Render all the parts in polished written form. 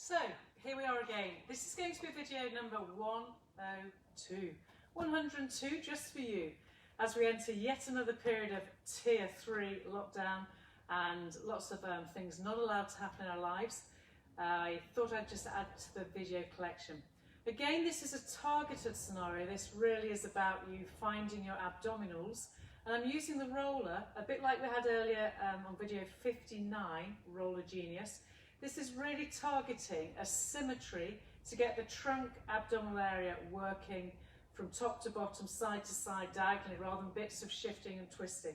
So here we are again. This is going to be video number 102. 102 just for you as we enter yet another period of tier 3 lockdown and lots of things not allowed to happen in our lives. I thought I'd just add to the video collection. Again, this is a targeted scenario. This really is about you finding your abdominals, and I'm using the roller a bit like we had earlier on video 59, Roller Genius. This is really targeting a symmetry to get the trunk abdominal area working from top to bottom, side to side, diagonally, rather than bits of shifting and twisting.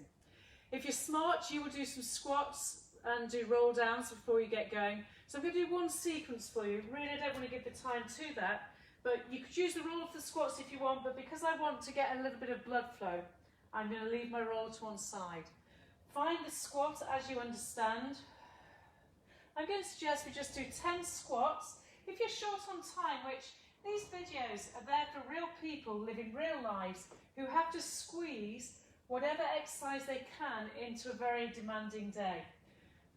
If you're smart, you will do some squats and do roll downs before you get going. So I'm going to do one sequence for you. Really, I don't want to give the time to that, but you could use the roller for the squats if you want, but because I want to get a little bit of blood flow, I'm going to leave my roller to one side. Find the squat as you understand. I'm going to suggest we just do 10 squats. If you're short on time, which these videos are there for real people living real lives who have to squeeze whatever exercise they can into a very demanding day.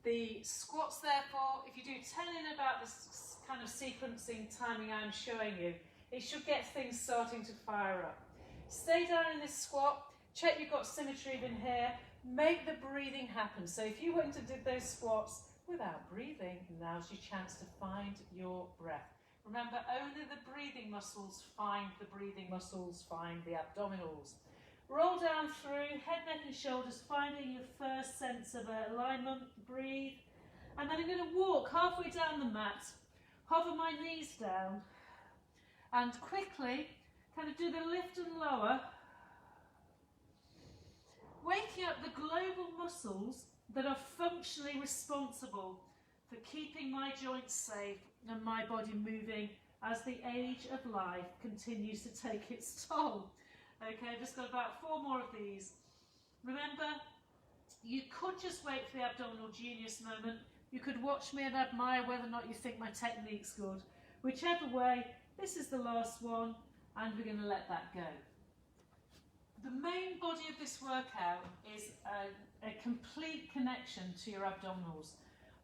The squats, therefore, if you do 10 in about this kind of sequencing timing I'm showing you, it should get things starting to fire up. Stay down in this squat, check you've got symmetry in here, make the breathing happen. So if you went and did those squats without breathing, now's your chance to find your breath. Remember, only the breathing muscles find the breathing muscles, find the abdominals. Roll down through, head, neck and shoulders, finding your first sense of alignment, breathe. And then I'm going to walk halfway down the mat, hover my knees down, and quickly kind of do the lift and lower, waking up the global muscles that are functionally responsible for keeping my joints safe and my body moving as the age of life continues to take its toll. Okay, I've just got about 4 more of these. Remember, you could just wait for the abdominal genius moment. You could watch me and admire whether or not you think my technique's good. Whichever way, this is the last one, and we're going to let that go. The main body of this workout is a complete connection to your abdominals.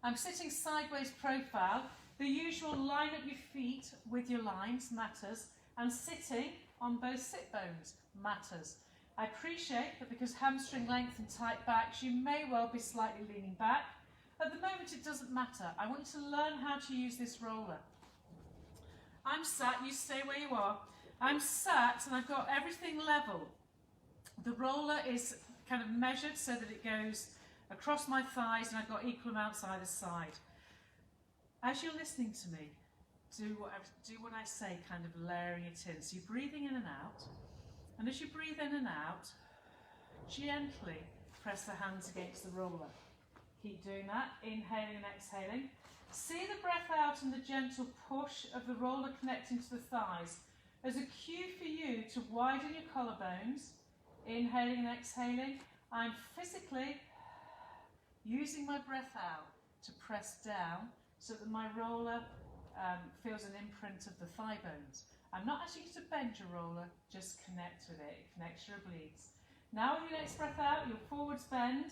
I'm sitting sideways profile. The usual line up your feet with your lines matters, and sitting on both sit bones matters. I appreciate that because hamstring length and tight backs, you may well be slightly leaning back. At the moment, it doesn't matter. I want you to learn how to use this roller. I'm sat, you stay where you are. I'm sat and I've got everything level. The roller is kind of measured so that it goes across my thighs and I've got equal amounts either side. As you're listening to me, do what I say, kind of layering it in. So you're breathing in and out, and as you breathe in and out, gently press the hands against the roller. Keep doing that, inhaling and exhaling. See the breath out and the gentle push of the roller connecting to the thighs as a cue for you to widen your collarbones. Inhaling and exhaling, I'm physically using my breath out to press down so that my roller feels an imprint of the thigh bones. I'm not asking you to bend your roller, just connect with it. It connects your obliques. Now with your next breath out, your forwards bend,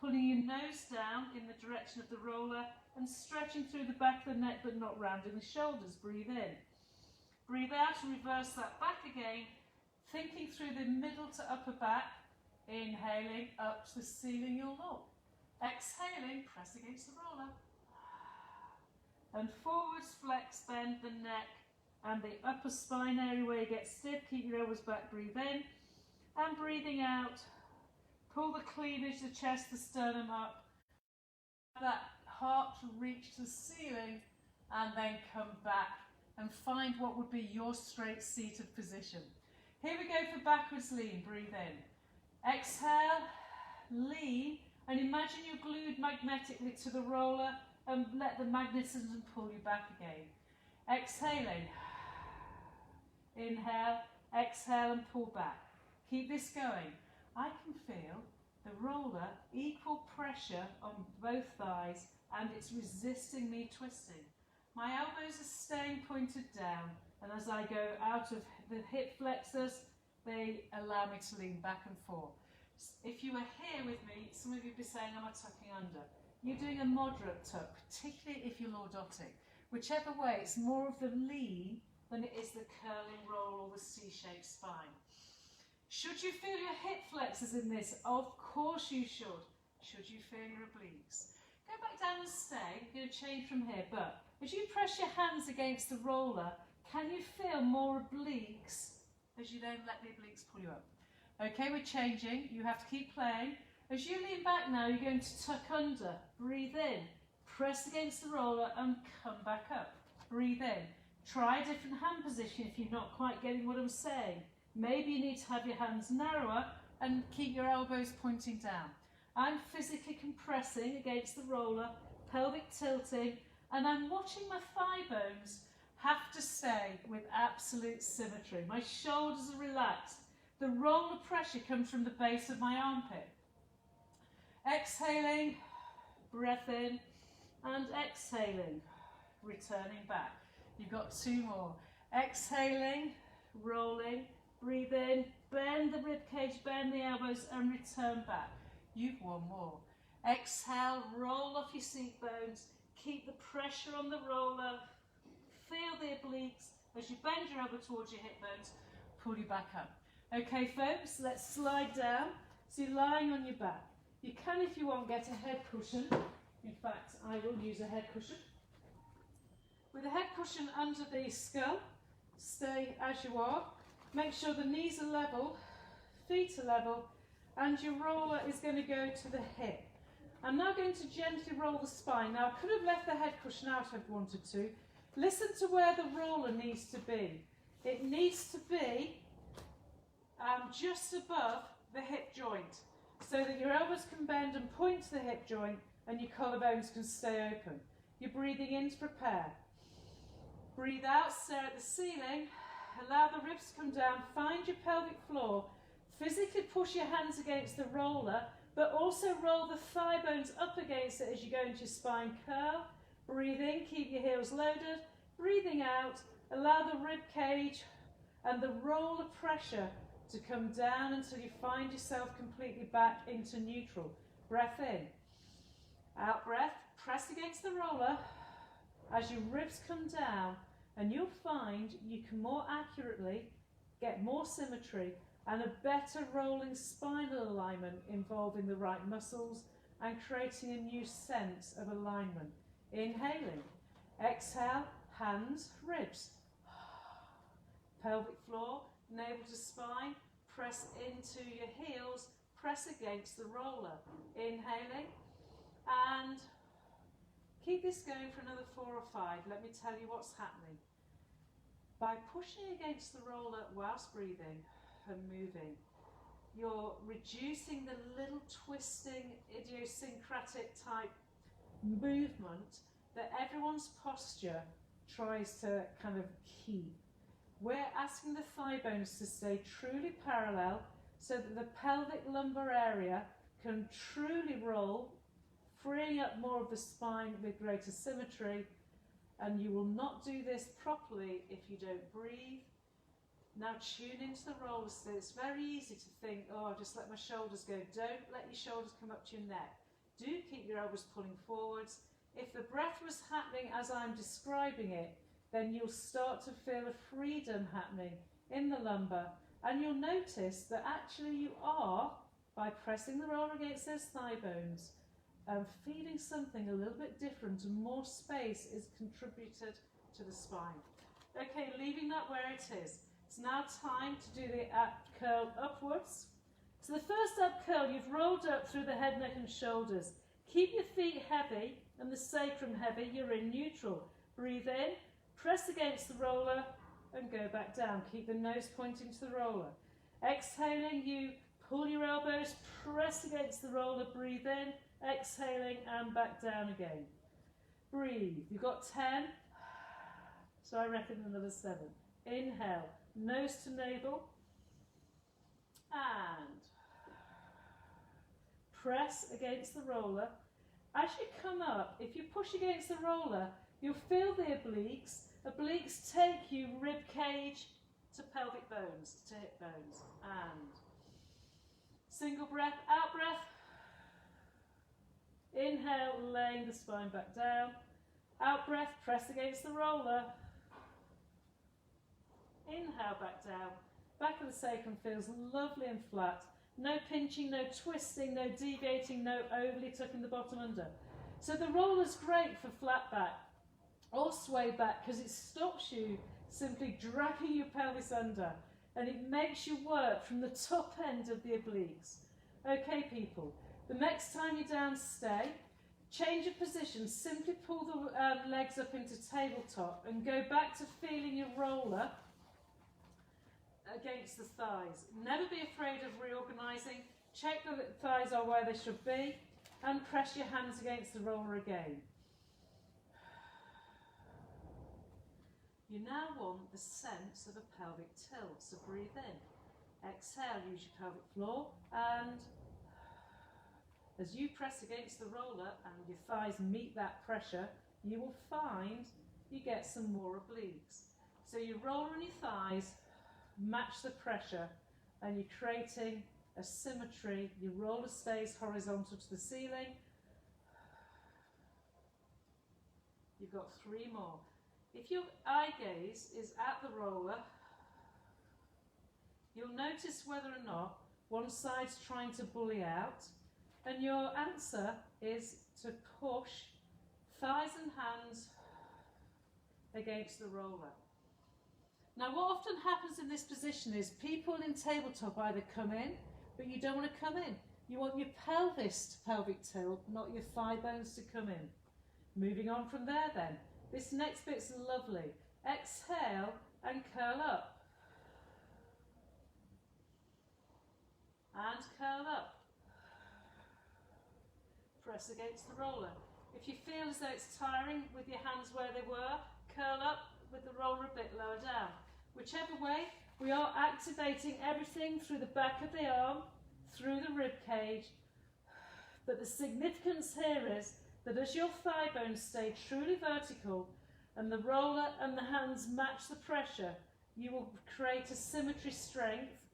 pulling your nose down in the direction of the roller and stretching through the back of the neck but not rounding the shoulders. Breathe in. Breathe out and reverse that back again, thinking through the middle to upper back, inhaling up to the ceiling you'll look. Exhaling, press against the roller. And forwards, flex, bend the neck and the upper spine area where you get stiff. Keep your elbows back, breathe in. And breathing out, pull the cleavage, the chest, the sternum up. That heart to reach the ceiling and then come back and find what would be your straight seated position. Here we go for backwards lean, breathe in. Exhale, lean, and imagine you're glued magnetically to the roller and let the magnetism pull you back again. Exhaling, inhale, exhale and pull back. Keep this going. I can feel the roller equal pressure on both thighs and it's resisting me twisting. My elbows are staying pointed down, and as I go out of the hip flexors, they allow me to lean back and forth. If you were here with me, some of you would be saying, am I tucking under? You're doing a moderate tuck, particularly if you're lordotic. Whichever way, it's more of the lean than it is the curling roll or the C-shaped spine. Should you feel your hip flexors in this? Of course you should. Should you feel your obliques? Go back down and stay. I'm going to change from here, but as you press your hands against the roller, can you feel more obliques as you then let the obliques pull you up? Okay, we're changing. You have to keep playing. As you lean back now, you're going to tuck under. Breathe in. Press against the roller and come back up. Breathe in. Try a different hand position if you're not quite getting what I'm saying. Maybe you need to have your hands narrower and keep your elbows pointing down. I'm physically compressing against the roller, pelvic tilting, and I'm watching my thigh bones have to stay with absolute symmetry. My shoulders are relaxed. The roller pressure comes from the base of my armpit. Exhaling, breath in, and exhaling, returning back. You've got 2 more. Exhaling, rolling, breathe in, bend the rib cage, bend the elbows, and return back. You've 1 more. Exhale, roll off your seat bones, keep the pressure on the roller, feel the obliques. As you bend your elbow towards your hip bones, pull you back up. Okay folks, let's slide down. So you're lying on your back. You can, if you want, get a head cushion. In fact, I will use a head cushion. With a head cushion under the skull, stay as you are. Make sure the knees are level, feet are level, and your roller is going to go to the hip. I'm now going to gently roll the spine. Now, I could have left the head cushion out if I wanted to. Listen to where the roller needs to be. It needs to be just above the hip joint, so that your elbows can bend and point to the hip joint and your collarbones can stay open. You're breathing in to prepare. Breathe out, stare at the ceiling, allow the ribs to come down, find your pelvic floor, physically push your hands against the roller, but also roll the thigh bones up against it as you go into your spine curl. Breathe in, keep your heels loaded. Breathing out, allow the rib cage and the roller pressure to come down until you find yourself completely back into neutral. Breath in. Out breath, press against the roller as your ribs come down, and you'll find you can more accurately get more symmetry and a better rolling spinal alignment involving the right muscles and creating a new sense of alignment. Inhaling. Exhale, hands, ribs. Pelvic floor, navel to spine, press into your heels, press against the roller. Inhaling, and keep this going for another 4 or 5. Let me tell you what's happening. By pushing against the roller whilst breathing and moving, you're reducing the little twisting, idiosyncratic type movement that everyone's posture tries to kind of keep. We're asking the thigh bones to stay truly parallel so that the pelvic lumbar area can truly roll, freeing up more of the spine with greater symmetry, and you will not do this properly if you don't breathe. Now tune into the roller. So it's very easy to think, oh, I'll just let my shoulders go. Don't let your shoulders come up to your neck. Do keep your elbows pulling forwards. If the breath was happening as I'm describing it, then you'll start to feel a freedom happening in the lumbar, and you'll notice that actually you are, by pressing the roller against those thigh bones, feeling something a little bit different, and more space is contributed to the spine. Okay, leaving that where it is. It's now time to do the up curl upwards. So the first up curl, you've rolled up through the head, neck and shoulders. Keep your feet heavy and the sacrum heavy. You're in neutral. Breathe in, press against the roller and go back down. Keep the nose pointing to the roller. Exhaling, you pull your elbows, press against the roller, breathe in, exhaling and back down again. Breathe. You've got 10, so I reckon another 7. Inhale, nose to navel, and press against the roller. As you come up, if you push against the roller, you'll feel the obliques. Obliques take you rib cage to pelvic bones, to hip bones. And single breath, out breath. Inhale, laying the spine back down. Out breath, press against the roller. Inhale, back down. Back of the sacrum feels lovely and flat. No pinching, no twisting, no deviating, no overly tucking the bottom under. So the roller's great for flat back or sway back because it stops you simply dragging your pelvis under, and it makes you work from the top end of the obliques. Okay, people, the next time you're down, stay. Change of position, simply pull the legs up into tabletop and go back to feeling your roller against the thighs. Never be afraid of reorganising. Check that the thighs are where they should be and press your hands against the roller again. You now want the sense of a pelvic tilt, so breathe in. Exhale, use your pelvic floor, and as you press against the roller and your thighs meet that pressure, you will find you get some more obliques. So your roller and your thighs match the pressure and you're creating a symmetry. Your roller stays horizontal to the ceiling. You've got 3 more. If your eye gaze is at the roller, you'll notice whether or not one side's trying to bully out, and your answer is to push thighs and hands against the roller. Now what often happens in this position is people in tabletop either come in, but you don't want to come in. You want your pelvis to pelvic tilt, not your thigh bones to come in. Moving on from there then. This next bit's lovely. Exhale and curl up. And curl up. Press against the roller. If you feel as though it's tiring with your hands where they were, curl up with the roller a bit lower down. Whichever way, we are activating everything through the back of the arm, through the rib cage. But the significance here is that as your thigh bones stay truly vertical and the roller and the hands match the pressure, you will create a symmetry strength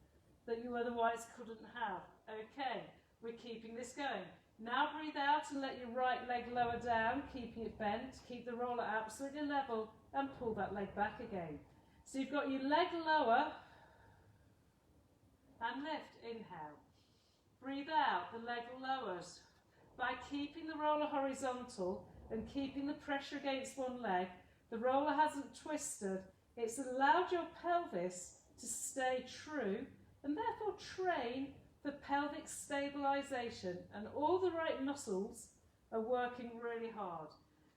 that you otherwise couldn't have. Okay, we're keeping this going. Now breathe out and let your right leg lower down, keeping it bent. Keep the roller absolutely level and pull that leg back again. So you've got your leg lower and lift. Inhale. Breathe out, the leg lowers. By keeping the roller horizontal and keeping the pressure against one leg, the roller hasn't twisted. It's allowed your pelvis to stay true and therefore train for pelvic stabilisation, and all the right muscles are working really hard.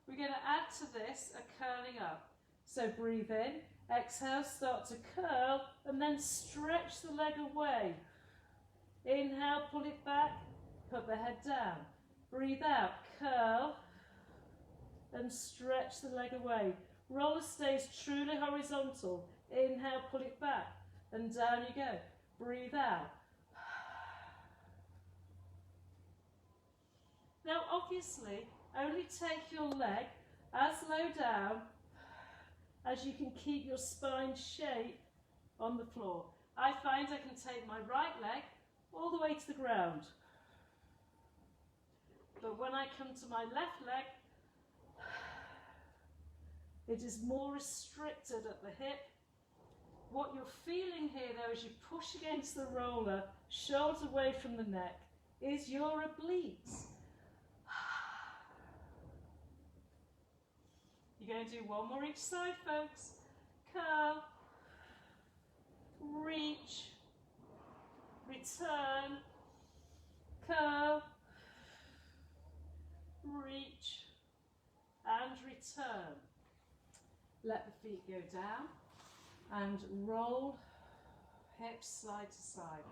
We're going to add to this a curling up. So breathe in, exhale, start to curl and then stretch the leg away. Inhale, pull it back, put the head down. Breathe out, curl and stretch the leg away. Roller stays truly horizontal. Inhale, pull it back and down you go. Breathe out. Now obviously, only take your leg as low down as you can keep your spine shape on the floor. I find I can take my right leg all the way to the ground. But when I come to my left leg, it is more restricted at the hip. What you're feeling here though as you push against the roller, shoulders away from the neck, is your obliques. You're going to do one more each side, folks. Curl, reach, return, curl, reach, and return. Let the feet go down and roll hips side to side.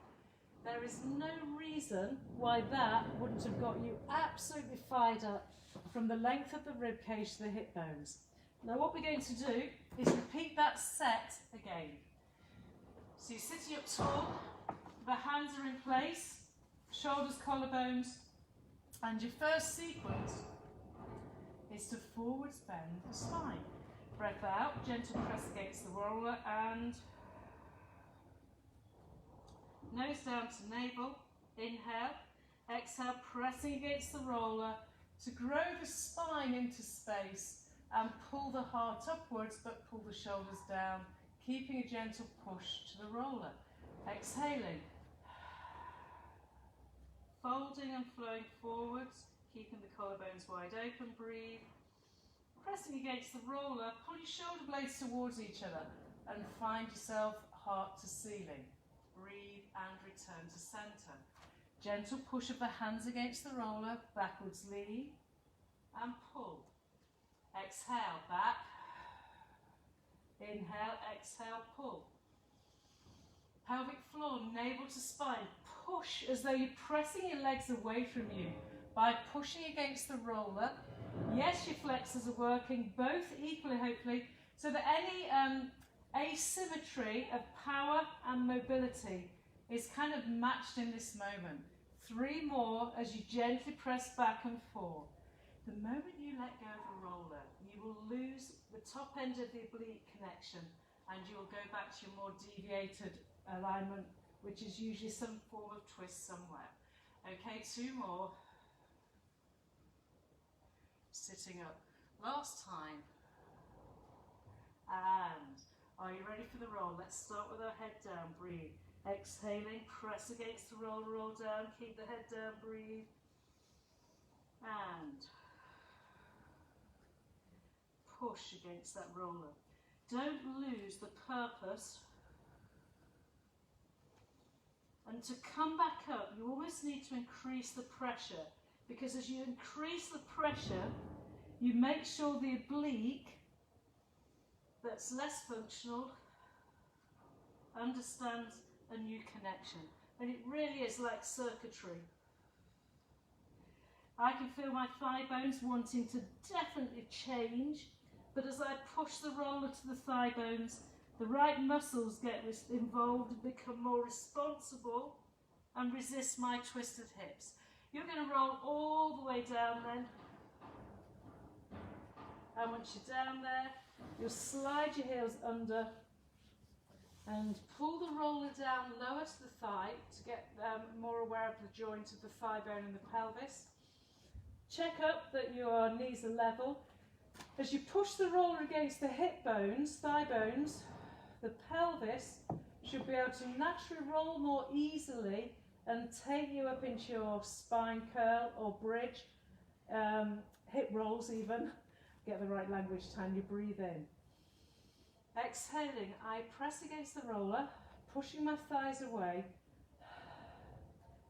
There is no reason why that wouldn't have got you absolutely fired up from the length of the rib cage to the hip bones. Now what we're going to do is repeat that set again. So you're sitting up tall, the hands are in place, shoulders, collarbones, and your first sequence is to forwards bend the spine. Breath out, gentle press against the roller and nose down to navel. Inhale, exhale, pressing against the roller to grow the spine into space and pull the heart upwards but pull the shoulders down, keeping a gentle push to the roller. Exhaling, folding and flowing forwards, keeping the collarbones wide open. Breathe, pressing against the roller, pull your shoulder blades towards each other and find yourself heart to ceiling. Breathe and return to centre. Gentle push of the hands against the roller, backwards lean and pull. Exhale, back. Inhale, exhale, pull. Pelvic floor, navel to spine. Push as though you're pressing your legs away from you by pushing against the roller. Yes, your flexors are working, both equally hopefully, so that any asymmetry of power and mobility is kind of matched in this moment. 3 more as you gently press back and forth. The moment you let go of the roller, you will lose the top end of the oblique connection and you will go back to your more deviated alignment, which is usually some form of twist somewhere. Okay, 2 more. Sitting up. Last time. And are you ready for the roll? Let's start with our head down. Breathe. Exhaling, press against the roll, roll down, keep the head down, breathe. And push against that roller. Don't lose the purpose. And to come back up, you almost need to increase the pressure, because as you increase the pressure, you make sure the oblique that's less functional understands a new connection. And it really is like circuitry. I can feel my thigh bones wanting to definitely change, but as I push the roller to the thigh bones, the right muscles get involved and become more responsible and resist my twisted hips. You're going to roll all the way down then. And once you're down there, you'll slide your heels under and pull the roller down lower to the thigh to get more aware of the joint of the thigh bone and the pelvis. Check up that your knees are level. As you push the roller against the hip bones, thigh bones, the pelvis should be able to naturally roll more easily and take you up into your spine curl or bridge, hip rolls even. Get the right language, Tanya, breathe in. Exhaling, I press against the roller, pushing my thighs away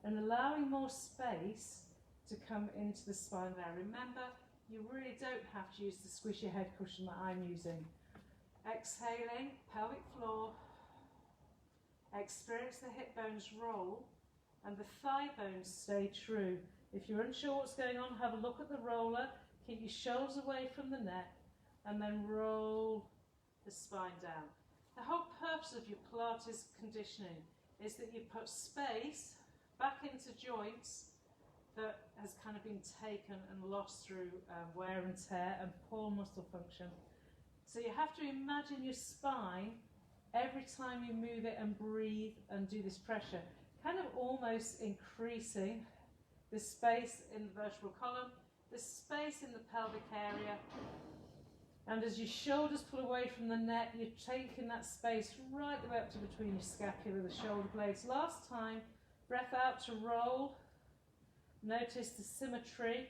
and allowing more space to come into the spine there. Remember, you really don't have to use the squishy head cushion that I'm using. Exhaling, pelvic floor, experience the hip bones roll and the thigh bones stay true. If you're unsure what's going on, have a look at the roller, keep your shoulders away from the neck and then roll the spine down. The whole purpose of your Pilates conditioning is that you put space back into joints that has kind of been taken and lost through wear and tear and poor muscle function. So you have to imagine your spine every time you move it and breathe and do this pressure, kind of almost increasing the space in the vertebral column, the space in the pelvic area. And as your shoulders pull away from the neck, you're taking that space right the way up to between your scapula, the shoulder blades. Last time, breath out to roll. Notice the symmetry.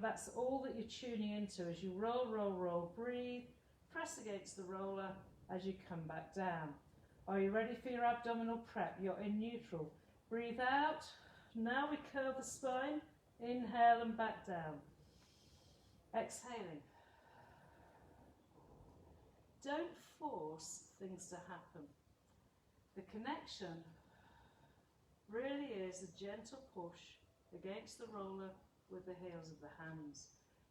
That's all that you're tuning into as you roll, roll, roll. Breathe, press against the roller as you come back down. Are you ready for your abdominal prep? You're in neutral. Breathe out. Now we curl the spine. Inhale and back down. Exhaling. Don't force things to happen. The connection really is a gentle push against the roller with the heels of the hands.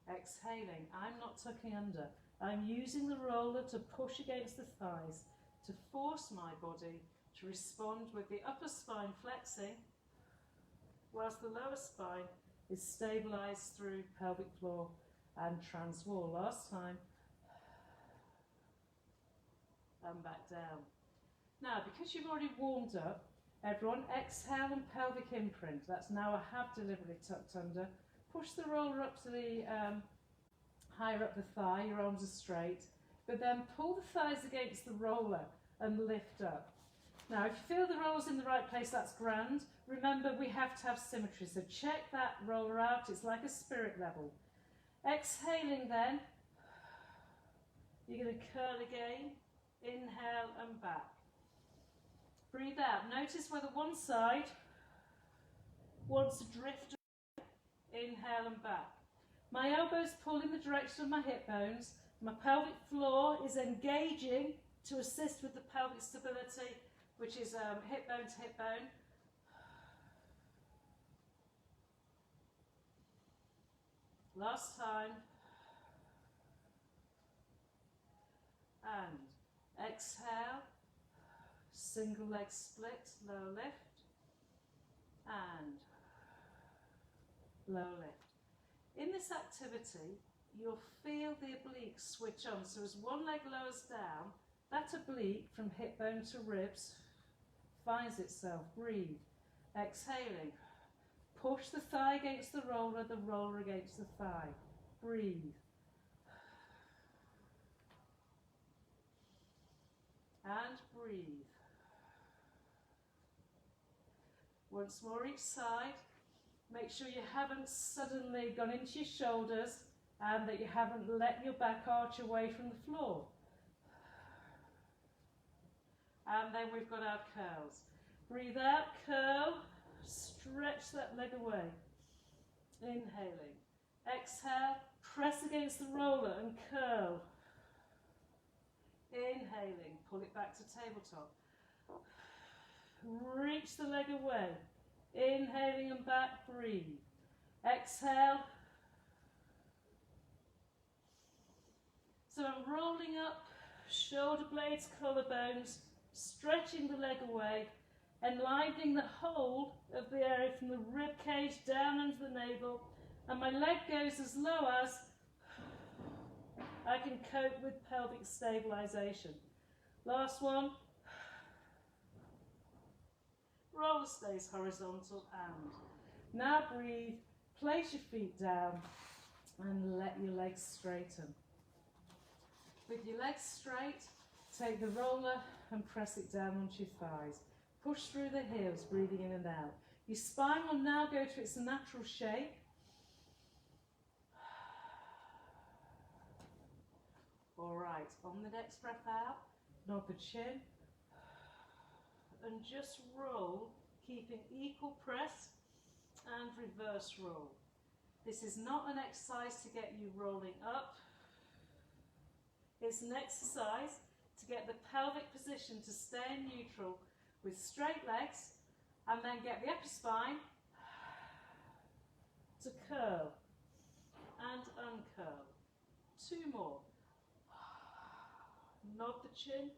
Exhaling, I'm not tucking under. I'm using the roller to push against the thighs, to force my body to respond with the upper spine flexing, whilst the lower spine is stabilized through pelvic floor and transwall. Last time. And back down. Now, because you've already warmed up, everyone exhale and pelvic imprint. That's now I have deliberately tucked under. Push the roller up to the higher up the thigh, your arms are straight, but then pull the thighs against the roller and lift up. Now, if you feel the roller's in the right place, that's grand. Remember, we have to have symmetry, so check that roller out. It's like a spirit level. Exhaling then, you're going to curl again, inhale and back. Breathe out. Notice whether one side wants to drift. Inhale and back. My elbows pull in the direction of my hip bones. My pelvic floor is engaging to assist with the pelvic stability, which is hip bone to hip bone. Last time. And exhale. Single leg split, low lift. And low lift. In this activity, you'll feel the obliques switch on. So as one leg lowers down, that oblique from hip bone to ribs finds itself. Breathe. Exhaling. Push the thigh against the roller against the thigh. Breathe. And breathe. Once more each side. Make sure you haven't suddenly gone into your shoulders and that you haven't let your back arch away from the floor. And then we've got our curls. Breathe out, curl, stretch that leg away. Inhaling. Exhale, press against the roller and curl. Inhaling, pull it back to tabletop. Reach the leg away. Inhaling and back, breathe. Exhale. So I'm rolling up, shoulder blades, collarbones, stretching the leg away, enlivening the whole of the area from the rib cage down under the navel, and my leg goes as low as I can cope with pelvic stabilisation. Last one. Roller stays horizontal and now breathe, place your feet down and let your legs straighten. With your legs straight, take the roller and press it down onto your thighs. Push through the heels, breathing in and out. Your spine will now go to its natural shape. Alright, on the next breath out, nod the chin. And just roll, keeping equal press and reverse roll. This is not an exercise to get you rolling up. It's an exercise to get the pelvic position to stay in neutral with straight legs, and then get the upper spine to curl and uncurl. Two more. Nod the chin,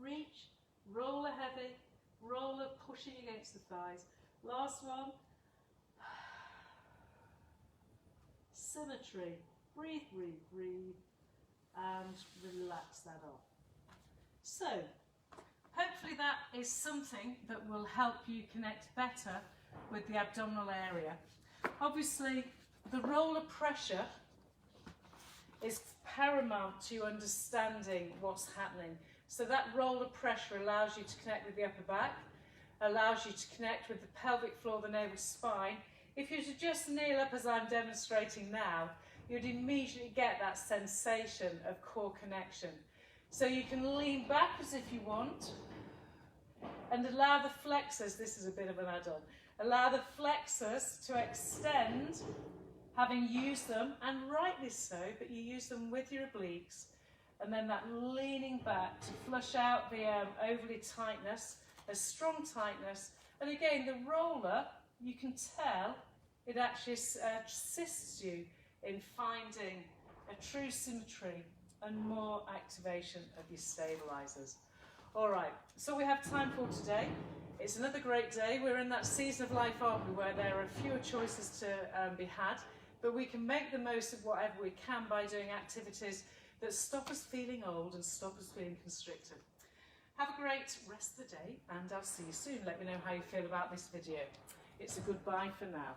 reach. Roller heavy, roller pushing against the thighs. Last one. Symmetry. Breathe, breathe, breathe. And relax that off. So, hopefully that is something that will help you connect better with the abdominal area. Obviously, the roller pressure is paramount to understanding what's happening. So that roller pressure allows you to connect with the upper back, allows you to connect with the pelvic floor, the navel, spine. If you were to just kneel up as I'm demonstrating now, you'd immediately get that sensation of core connection. So you can lean back as if you want and allow the flexors, this is a bit of an add-on, allow the flexors to extend, having used them, and rightly so, but you use them with your obliques. And then that leaning back to flush out the overly tightness, a strong tightness. And again, the roller, you can tell, it actually assists you in finding a true symmetry and more activation of your stabilizers. All right, so we have time for today. It's another great day. We're in that season of life, aren't we, where there are fewer choices to be had, but we can make the most of whatever we can by doing activities that stop us feeling old and stop us feeling constricted. Have a great rest of the day, and I'll see you soon. Let me know how you feel about this video. It's a goodbye for now.